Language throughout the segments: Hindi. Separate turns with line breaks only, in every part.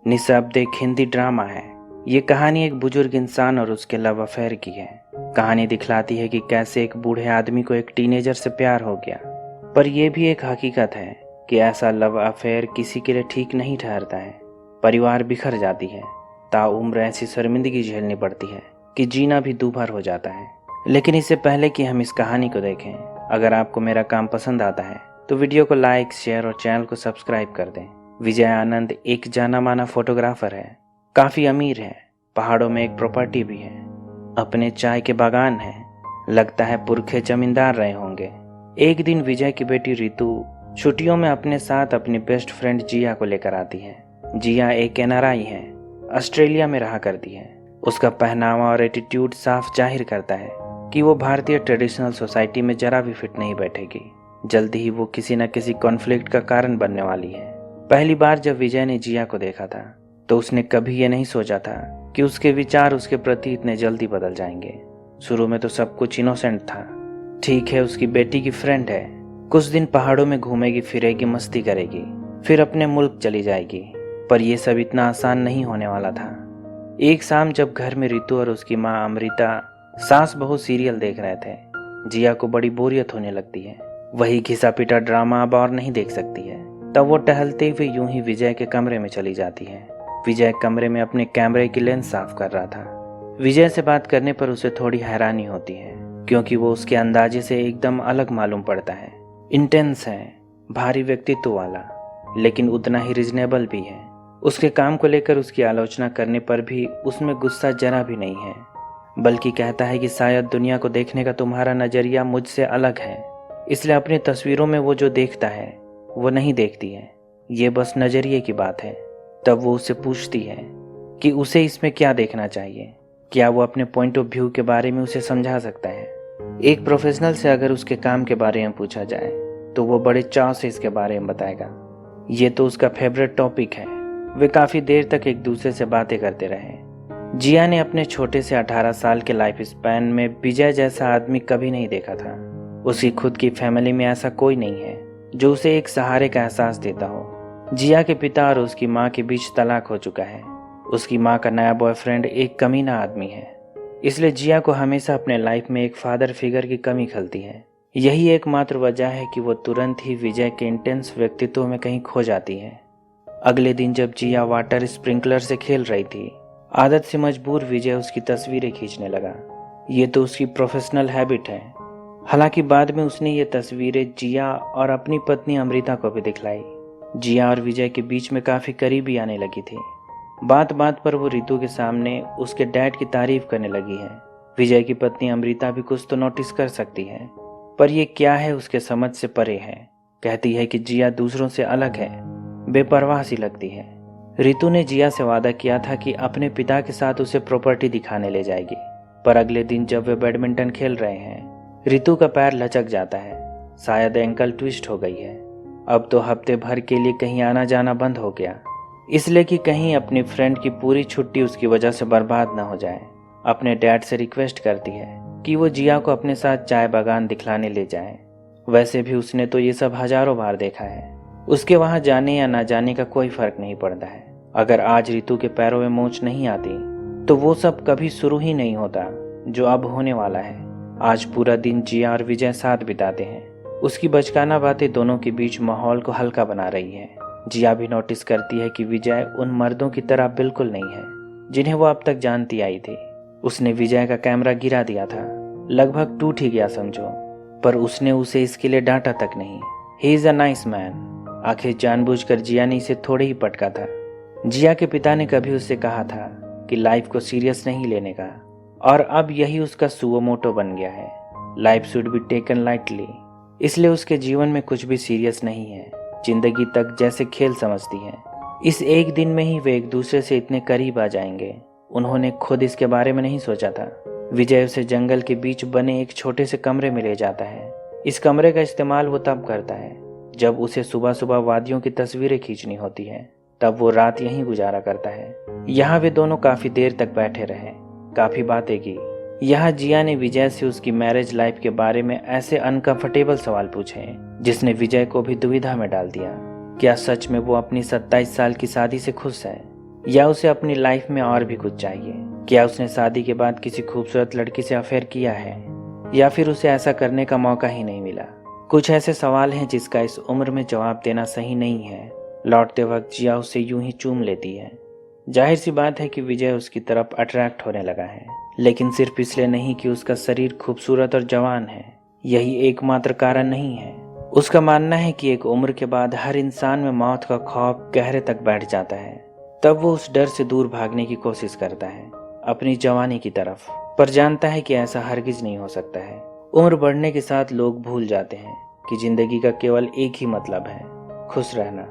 निःशब्द एक हिंदी ड्रामा है। ये कहानी एक बुजुर्ग इंसान और उसके लव अफेयर की है। कहानी दिखलाती है कि कैसे एक बूढ़े आदमी को एक टीनेजर से प्यार हो गया, पर यह भी एक हकीकत है कि ऐसा लव अफेयर किसी के लिए ठीक नहीं ठहरता है। परिवार बिखर जाती है, ताउम्र ऐसी शर्मिंदगी झेलनी पड़ती है कि जीना भी दूभर हो जाता है। लेकिन इससे पहले कि हम इस कहानी को देखें, अगर आपको मेरा काम पसंद आता है तो वीडियो को लाइक, शेयर और चैनल को सब्सक्राइब कर दें। विजय आनंद एक जाना माना फोटोग्राफर है, काफी अमीर है, पहाड़ों में एक प्रॉपर्टी भी है, अपने चाय के बागान है, लगता है पुरखे जमींदार रहे होंगे। एक दिन विजय की बेटी रितु छुट्टियों में अपने साथ अपनी बेस्ट फ्रेंड जिया को लेकर आती है। जिया एक एनआरआई है, ऑस्ट्रेलिया में रहा करती है। उसका पहनावा और एटीट्यूड साफ जाहिर करता है कि वो भारतीय ट्रेडिशनल सोसाइटी में जरा भी फिट नहीं बैठेगी। जल्दी ही वो किसी न किसी कॉन्फ्लिक्ट का कारण बनने वाली है। पहली बार जब विजय ने जिया को देखा था तो उसने कभी ये नहीं सोचा था कि उसके विचार उसके प्रति इतने जल्दी बदल जाएंगे। शुरू में तो सब कुछ इनोसेंट था। ठीक है, उसकी बेटी की फ्रेंड है, कुछ दिन पहाड़ों में घूमेगी फिरेगी, मस्ती करेगी, फिर अपने मुल्क चली जाएगी। पर यह सब इतना आसान नहीं होने वाला था। एक शाम जब घर में रितु और उसकी माँ अमृता सास बहू सीरियल देख रहे थे, जिया को बड़ी बोरियत होने लगती है। वही घिसा पिटा ड्रामा अब और नहीं देख सकती है। तब वो टहलते हुए यूं ही विजय के कमरे में चली जाती है। विजय कमरे में अपने कैमरे की लेंस साफ कर रहा था। विजय से बात करने पर उसे थोड़ी हैरानी होती है, क्योंकि वो उसके अंदाजे से एकदम अलग मालूम पड़ता है। इंटेंस है, भारी व्यक्तित्व वाला, लेकिन उतना ही रिजनेबल भी है। उसके काम को लेकर उसकी आलोचना करने पर भी उसमें गुस्सा जरा भी नहीं है, बल्कि कहता है कि शायद दुनिया को देखने का तुम्हारा नजरिया मुझसे अलग है, इसलिए अपनी तस्वीरों में वो जो देखता है वो नहीं देखती है। ये बस नजरिए की बात है। तब वो उससे पूछती है कि उसे इसमें क्या देखना चाहिए, क्या वो अपने पॉइंट ऑफ व्यू के बारे में उसे समझा सकता है। एक प्रोफेशनल से अगर उसके काम के बारे में पूछा जाए तो वो बड़े चाव से इसके बारे में बताएगा। ये तो उसका फेवरेट टॉपिक है। वे काफी देर तक एक दूसरे से बातें करते रहे। जिया ने अपने छोटे से 18 साल के लाइफ स्पैन में विजय जैसा आदमी कभी नहीं देखा था। उसकी खुद की फैमिली में ऐसा कोई नहीं है जो उसे एक सहारे का एहसास देता हो। जिया के पिता और उसकी माँ के बीच तलाक हो चुका है। उसकी माँ का नया बॉयफ्रेंड एक कमीना आदमी है, इसलिए जिया को हमेशा अपने लाइफ में एक फादर फिगर की कमी खलती है। यही एकमात्र वजह है कि वो तुरंत ही विजय के इंटेंस व्यक्तित्व में कहीं खो जाती है। अगले दिन जब जिया वाटर स्प्रिंकलर से खेल रही थी, आदत से मजबूर विजय उसकी तस्वीरें खींचने लगा। ये तो उसकी प्रोफेशनल हैबिट है। हालांकि बाद में उसने ये तस्वीरें जिया और अपनी पत्नी अमृता को भी दिखलाई। जिया और विजय के बीच में काफी करीबी आने लगी थी। बात बात पर वो रितु के सामने उसके डैड की तारीफ करने लगी है। विजय की पत्नी अमृता भी कुछ तो नोटिस कर सकती है, पर ये क्या है उसके समझ से परे है। कहती है कि जिया दूसरों से अलग है, बेपरवाह सी लगती है। रितु ने जिया से वादा किया था कि अपने पिता के साथ उसे प्रॉपर्टी दिखाने ले जाएगी, पर अगले दिन जब वे बैडमिंटन खेल रहे हैं, रितु का पैर लचक जाता है। शायद एंकल ट्विस्ट हो गई है। अब तो हफ्ते भर के लिए कहीं आना जाना बंद हो गया, इसलिए कि कहीं अपनी फ्रेंड की पूरी छुट्टी उसकी वजह से बर्बाद न हो जाए। अपने डैड से रिक्वेस्ट करती है कि वो जिया को अपने साथ चाय बागान दिखलाने ले जाए। वैसे भी उसने तो ये सब हजारों बार देखा है। उसके वहां जाने या ना जाने का कोई फर्क नहीं पड़ता है। अगर आज रितु के पैरों में मोच नहीं आती तो वो सब कभी शुरू ही नहीं होता जो अब होने वाला है। आज पूरा दिन जिया और विजय साथ बिताते हैं। उसकी बचकाना बातें दोनों के बीच माहौल को हल्का बना रही है। जिया भी नोटिस करती है कि विजय उन मर्दों की तरह बिल्कुल नहीं है जिन्हें वो अब तक जानती आई थी। उसने विजय का कैमरा गिरा दिया था, लगभग टूट ही गया समझो, पर उसने उसे इसके लिए डांटा तक नहीं। He is a nice man. आखिर जानबूझकर जिया ने इसे थोड़े ही पटका था। जिया के पिता ने कभी उससे कहा था कि लाइफ को सीरियस नहीं लेने का, और अब यही उसका सुओ मोटो बन गया है। Life should be taken lightly. इसलिए उसके जीवन में कुछ भी सीरियस नहीं है। जिंदगी तक जैसे खेल समझती है। इस एक दिन में ही वे एक दूसरे से इतने करीब आ जाएंगे। उन्होंने खुद इसके बारे में नहीं सोचा था। विजय उसे जंगल के बीच बने एक छोटे से कमरे में ले जाता है। इस कमरे का इस्तेमाल वो तब करता है जब उसे सुबह सुबह वादियों की तस्वीरें खींचनी होती है। तब वो रात यहीं गुजारा करता है। यहाँ वे दोनों काफी देर तक बैठे रहे, काफी बातें की। यहाँ जिया ने विजय से उसकी मैरिज लाइफ के बारे में ऐसे अनकंफर्टेबल सवाल पूछे जिसने विजय को भी दुविधा में डाल दिया। क्या सच में वो अपनी 27 साल की शादी से खुश है? या उसे अपनी लाइफ में और भी कुछ चाहिए? क्या उसने शादी के बाद किसी खूबसूरत लड़की से अफेयर किया है, या फिर उसे ऐसा करने का मौका ही नहीं मिला? कुछ ऐसे सवाल हैं जिसका इस उम्र में जवाब देना सही नहीं है। लौटते वक्त जिया उसे यूं ही चूम लेती है। जाहिर सी बात है कि विजय उसकी तरफ अट्रैक्ट होने लगा है, लेकिन सिर्फ इसलिए नहीं कि उसका शरीर खूबसूरत और जवान है। यही एकमात्र कारण नहीं है। उसका मानना है कि एक उम्र के बाद हर इंसान में मौत का खौफ गहरे तक बैठ जाता है। तब वो उस डर से दूर भागने की कोशिश करता है, अपनी जवानी की तरफ, पर जानता है कि ऐसा हरगिज नहीं हो सकता है। उम्र बढ़ने के साथ लोग भूल जाते हैं कि जिंदगी का केवल एक ही मतलब है, खुश रहना।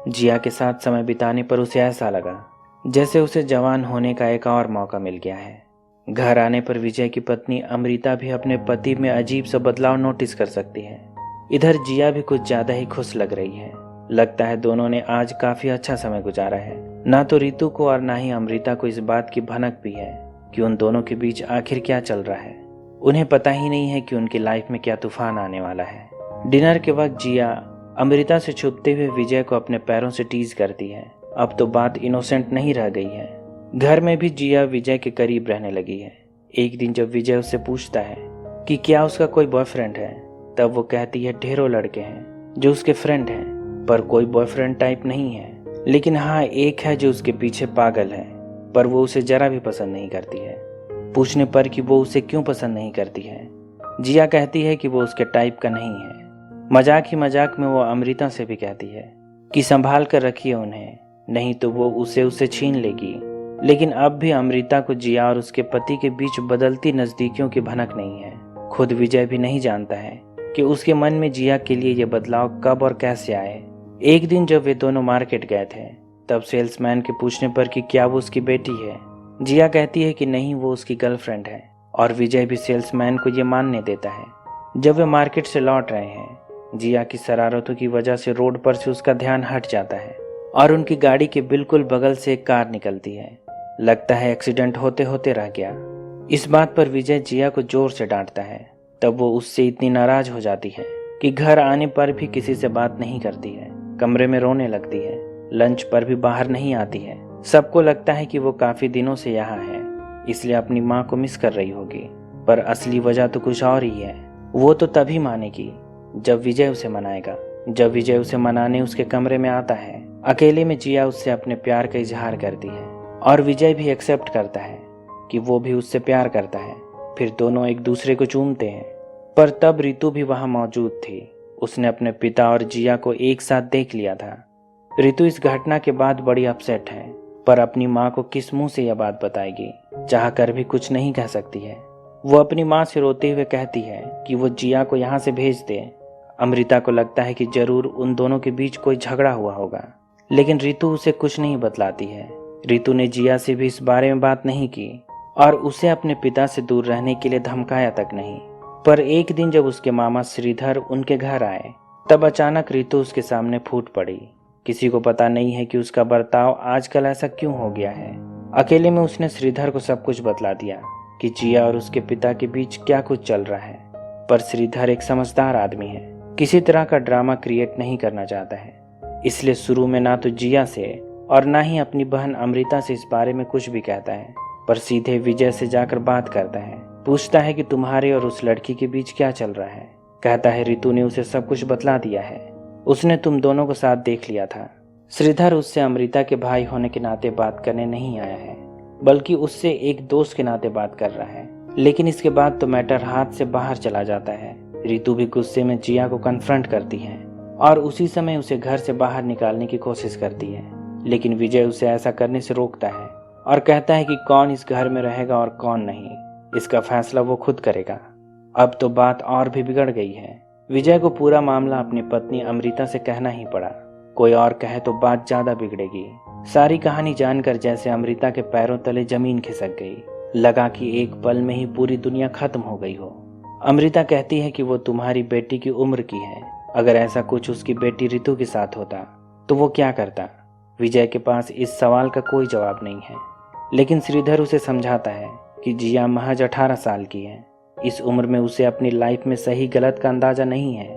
जिया के साथ समय बिताने पर उसे ऐसा लगा जैसे उसे जवान होने का एक और मौका मिल गया है। घर आने पर विजय की पत्नी अमृता भी अपने पति में अजीब सा बदलाव नोटिस कर सकती है। इधर जिया भी कुछ ज्यादा ही खुश लग रही है। लगता है दोनों ने आज काफी अच्छा समय गुजारा है। ना तो रितु को और ना ही अमृता को इस बात की भनक भी है कि उन दोनों के बीच आखिर क्या चल रहा है। उन्हें पता ही नहीं है कि उनकी लाइफ में क्या तूफान आने वाला है। डिनर के वक्त जिया अमृता से छुपते हुए विजय को अपने पैरों से टीज करती है। अब तो बात इनोसेंट नहीं रह गई है। घर में भी जिया विजय के करीब रहने लगी है। एक दिन जब विजय उससे पूछता है कि क्या उसका कोई बॉयफ्रेंड है, तब वो कहती है ढेरों लड़के हैं जो उसके फ्रेंड हैं, पर कोई बॉयफ्रेंड टाइप नहीं है। लेकिन हाँ, एक है जो उसके पीछे पागल है, पर वो उसे जरा भी पसंद नहीं करती है। पूछने पर कि वो उसे क्यों पसंद नहीं करती है, जिया कहती है कि वो उसके टाइप का नहीं है। मजाक ही मजाक में वो अमृता से भी कहती है कि संभाल कर रखिए उन्हें, नहीं तो वो उसे छीन लेगी। लेकिन अब भी अमृता को जिया और उसके पति के बीच बदलती नजदीकियों की भनक नहीं है। खुद विजय भी नहीं जानता है कि उसके मन में जिया के लिए ये बदलाव कब और कैसे आए। एक दिन जब वे दोनों मार्केट गए थे, तब सेल्समैन के पूछने पर कि क्या वो उसकी बेटी है, जिया कहती है कि नहीं, वो उसकी गर्लफ्रेंड है। और विजय भी सेल्समैन को ये मानने देता है। जब वे मार्केट से लौट रहे हैं, जिया की शरारतों की वजह से रोड पर से उसका ध्यान हट जाता है और उनकी गाड़ी के बिल्कुल बगल से एक कार निकलती है। लगता है एक्सीडेंट होते होते रह गया। इस बात पर विजय जिया को जोर से डांटता है। तब वो उससे इतनी नाराज हो जाती है कि घर आने पर भी किसी से बात नहीं करती है, कमरे में रोने लगती है, लंच पर भी बाहर नहीं आती है। सबको लगता है कि वो काफी दिनों से यहाँ है, इसलिए अपनी माँ को मिस कर रही होगी, पर असली वजह तो कुछ और ही है। वो तो तभी मानेगी जब विजय उसे मनाएगा। जब विजय उसे मनाने उसके कमरे में आता है, अकेले में जिया उससे अपने प्यार का इजहार करती है और विजय भी एक्सेप्ट करता है कि वो भी उससे प्यार करता है। फिर दोनों एक दूसरे को चूमते हैं। पर तब रितु भी वहां मौजूद थी। उसने अपने पिता और जिया को एक साथ देख लिया था। रितु इस घटना के बाद बड़ी अपसेट है, पर अपनी माँ को किस मुंह से यह बात बताएगी, चाह कर भी कुछ नहीं कह सकती है। वो अपनी माँ से रोते हुए कहती है कि वो जिया को यहाँ से भेज दे। अमृता को लगता है कि जरूर उन दोनों के बीच कोई झगड़ा हुआ होगा, लेकिन रितु उसे कुछ नहीं बतलाती है। रितु ने जिया से भी इस बारे में बात नहीं की और उसे अपने पिता से दूर रहने के लिए धमकाया तक नहीं। पर एक दिन जब उसके मामा श्रीधर उनके घर आए, तब अचानक रितु उसके सामने फूट पड़ी। किसी को पता नहीं है कि उसका बर्ताव आजकल ऐसा क्यों हो गया है। अकेले में उसने श्रीधर को सब कुछ बतला दिया कि जिया और उसके पिता के बीच क्या कुछ चल रहा है। पर श्रीधर एक समझदार आदमी है, किसी तरह का ड्रामा क्रिएट नहीं करना चाहता है, इसलिए शुरू में ना तो जिया से और ना ही अपनी बहन अमृता से इस बारे में कुछ भी कहता है, पर सीधे विजय से जाकर बात करता है। पूछता है कि तुम्हारे और उस लड़की के बीच क्या चल रहा है। कहता है रितु ने उसे सब कुछ बतला दिया है, उसने तुम दोनों को साथ देख लिया था। श्रीधर उससे अमृता के भाई होने के नाते बात करने नहीं आया है, बल्कि उससे एक दोस्त के नाते बात कर रहा है। लेकिन इसके बाद तो मैटर हाथ से बाहर चला जाता है। रितु भी गुस्से में जिया को कन्फ्रंट करती है और उसी समय उसे घर से बाहर निकालने की कोशिश करती है, लेकिन विजय उसे ऐसा करने से रोकता है और कहता है कि कौन इस घर में रहेगा और कौन नहीं, इसका फैसला वो खुद करेगा। अब तो बात और भी बिगड़ गई है। विजय को पूरा मामला अपनी पत्नी अमृता से कहना ही पड़ा। कोई और कहे तो बात ज्यादा बिगड़ेगी। सारी कहानी जानकर जैसे अमृता के पैरों तले जमीन खिसक गई। लगा कि एक पल में ही पूरी दुनिया खत्म हो गई हो। अमृता कहती है कि वो तुम्हारी बेटी की उम्र की है। अगर ऐसा कुछ उसकी बेटी रितु के साथ होता तो वो क्या करता। विजय के पास इस सवाल का कोई जवाब नहीं है, लेकिन श्रीधर उसे समझाता है कि जिया महज 18 साल की है। इस उम्र में उसे अपनी लाइफ में सही गलत का अंदाजा नहीं है।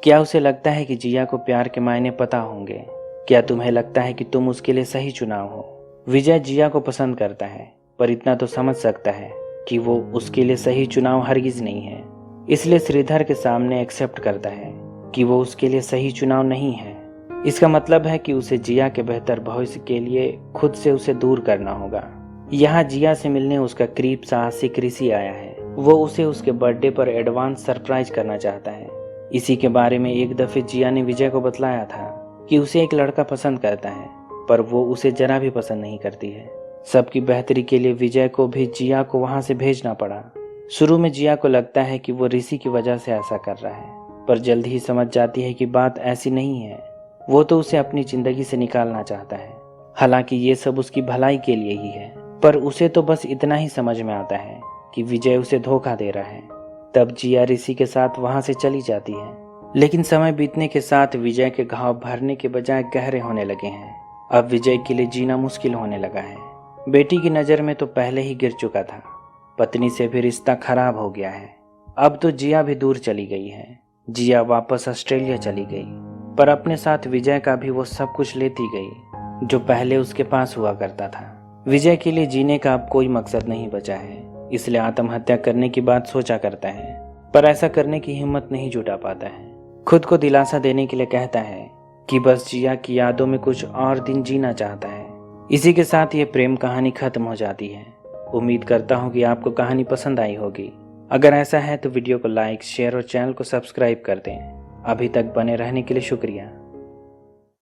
क्या उसे लगता है कि जिया को प्यार के मायने पता होंगे? क्या तुम्हें लगता है कि तुम उसके लिए सही चुनाव हो? विजय जिया को पसंद करता है, पर इतना तो समझ सकता है कि वो उसके लिए सही चुनाव हरगिज नहीं है। इसलिए श्रीधर के सामने एक्सेप्ट करता है कि वो उसके लिए सही चुनाव नहीं है। इसका मतलब है कि उसे जिया के बेहतर भविष्य के लिए खुद से उसे दूर करना होगा। यहाँ जिया से मिलने उसका करीब साहसिक ऋषि आया है। वो उसे उसके बर्थडे पर एडवांस सरप्राइज करना चाहता है। इसी के बारे में एक दफे जिया ने विजय को बतलाया था कि उसे एक लड़का पसंद करता है, पर वो उसे जरा भी पसंद नहीं करती है। सबकी बेहतरी के लिए विजय को भी जिया को वहां से भेजना पड़ा। शुरू में जिया को लगता है कि वो ऋषि की वजह से ऐसा कर रहा है, पर जल्द ही समझ जाती है कि बात ऐसी नहीं है। वो तो उसे अपनी जिंदगी से निकालना चाहता है। हालांकि ये सब उसकी भलाई के लिए ही है, पर उसे तो बस इतना ही समझ में आता है कि विजय उसे धोखा दे रहा है। तब जिया ऋषि के साथ वहां से चली जाती है। लेकिन समय बीतने के साथ विजय के घाव भरने के बजाय गहरे होने लगे हैं। अब विजय के लिए जीना मुश्किल होने लगा है। बेटी की नज़र में तो पहले ही गिर चुका था, पत्नी से भी रिश्ता खराब हो गया है। अब तो जिया भी दूर चली गई है। जिया वापस ऑस्ट्रेलिया चली गई, पर अपने साथ विजय का भी वो सब कुछ लेती गई जो पहले उसके पास हुआ करता था। विजय के लिए जीने का अब कोई मकसद नहीं बचा है, इसलिए आत्महत्या करने की बात सोचा करता है, पर ऐसा करने की हिम्मत नहीं जुटा पाता है। खुद को दिलासा देने के लिए कहता है कि बस जिया की यादों में कुछ और दिन जीना चाहता है। इसी के साथ ये प्रेम कहानी खत्म हो जाती है। उम्मीद करता हूँ कि आपको कहानी पसंद आई होगी। अगर ऐसा है तो वीडियो को लाइक, शेयर और चैनल को सब्सक्राइब कर दें। अभी तक बने रहने के लिए शुक्रिया।